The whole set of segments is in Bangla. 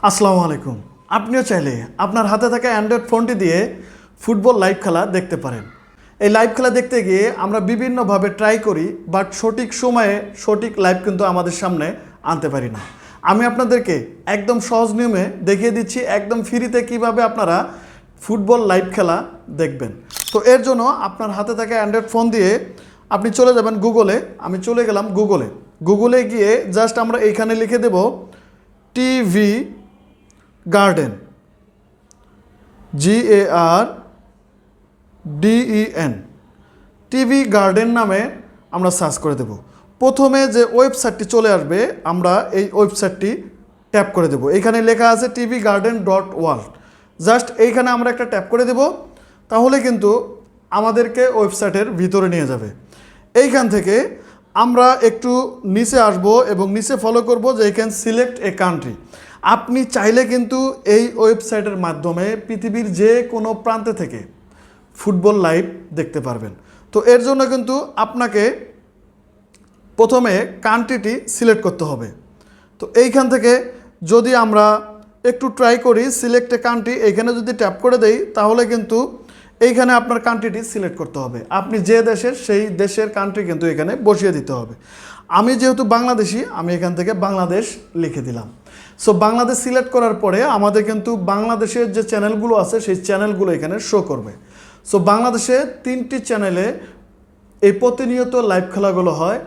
আসসালামু আলাইকুম। আপনিও চাইলে আপনার হাতে থাকা অ্যান্ড্রয়েড ফোনটি দিয়ে ফুটবল লাইভ খেলা দেখতে পারেন। এই লাইভ খেলা দেখতে গিয়ে আমরা বিভিন্নভাবে ট্রাই করি, বাট সঠিক সময়ে সঠিক লাইভ কিন্তু আমাদের সামনে আনতে পারি না। আমি আপনাদেরকে একদম সহজ নিয়মে দেখিয়ে দিচ্ছি একদম ফ্রিতে কিভাবে আপনারা ফুটবল লাইভ খেলা দেখবেন। তো এর জন্য আপনার হাতে থাকা অ্যান্ড্রয়েড ফোন দিয়ে আপনি চলে যাবেন গুগলে। আমি চলে গেলাম গুগলে গিয়ে জাস্ট আমরা এইখানে লিখে দেব TV garden, GARDEN, TV garden নামে আমরা সার্চ করে দেব। প্রথমে যে ওয়েবসাইটটি চলে আসবে আমরা এই ওয়েবসাইটটি ট্যাপ করে দেব। এখানে লেখা আছে tvgarden.world। জাস্ট এইখানে আমরা একটা ট্যাপ করে দেব, তাহলে কিন্তু আমাদেরকে ওয়েবসাইটের ভিতরে নিয়ে যাবে। এইখান থেকে আমরা একটু নিচে আসব এবং নিচে ফলো করব যে এখানে সিলেক্ট এ কান্ট্রি। আপনি চাইলে কিন্তু এই ওয়েবসাইটের মাধ্যমে পৃথিবীর যে কোনো প্রান্তে থেকে ফুটবল লাইভ দেখতে পারবেন। তো এর জন্য কিন্তু আপনাকে প্রথমে কান্ট্রিটি সিলেক্ট করতে হবে। তো এইখান থেকে যদি আমরা একটু ট্রাই করি সিলেক্ট এ কান্ট্রি, এইখানে যদি ট্যাপ করে দেই তাহলে কিন্তু এইখানে আপনার কান্ট্রিটি সিলেক্ট করতে হবে। আপনি যে দেশের সেই দেশের কান্ট্রি কিন্তু এখানে বসিয়ে দিতে হবে। আমি যেহেতু বাংলাদেশি, আমি এখান থেকে বাংলাদেশ লিখে দিলাম। সো বাংলাদেশ সিলেক্ট করার পরে আমাদের কিন্তু বাংলাদেশের যে চ্যানেলগুলো আছে সেই চ্যানেলগুলো এখানে শো করবে। সো বাংলাদেশে 3টি চ্যানেলে এই প্রতিনিয়ত লাইভ খেলাগুলো হয়।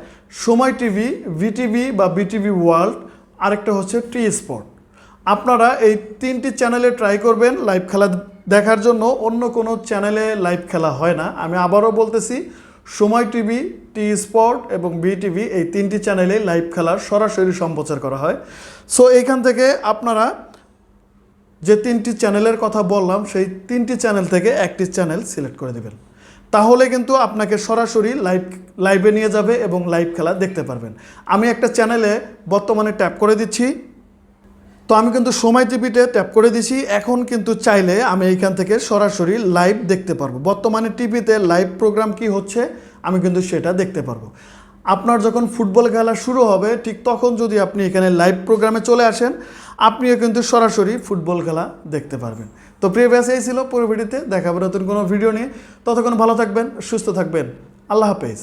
সময় টিভি, ভিটিভি বা বিটিভি ওয়ার্ল্ড, আরেকটা হচ্ছে টি স্পট। আপনারা এই 3টি চ্যানেলে ট্রাই করবেন লাইভ খেলা দেখার জন্য। অন্য কোনো চ্যানেলে লাইভ খেলা হয় না। আমি আবারও বলতেছি, সময় টিভি, টি স্পট এবং বিটিভি এই 3টি চ্যানেলে লাইভ খেলার সরাসরি সম্প্রচার করা হয়। সো এইখান থেকে আপনারা যে 3টি চ্যানেলের কথা বললাম সেই 3টি চ্যানেল থেকে একটি চ্যানেল সিলেক্ট করে দেবেন, তাহলে কিন্তু আপনাকে সরাসরি লাইভে নিয়ে যাবে এবং লাইভ খেলা দেখতে পারবেন। আমি একটা চ্যানেলে বর্তমানে ট্যাপ করে দিচ্ছি। তো আমি কিন্তু সময় টিভিতে ট্যাপ করে দিছি। এখন কিন্তু চাইলে আমি এইখান থেকে সরাসরি লাইভ দেখতে পারবো। বর্তমানে টিভিতে লাইভ প্রোগ্রাম কি হচ্ছে আমি কিন্তু সেটা দেখতে পারবো। আপনার যখন ফুটবল খেলা শুরু হবে ঠিক তখন যদি আপনি এখানে লাইভ প্রোগ্রামে চলে আসেন, আপনিও কিন্তু সরাসরি ফুটবল খেলা দেখতে পারবেন। তো প্রিয় ব্যাস এই ছিল পুরো ভিডিওতে। দেখাবো নতুন কোনো ভিডিও নিয়ে। ততক্ষণ ভালো থাকবেন, সুস্থ থাকবেন। আল্লাহ হাফেজ।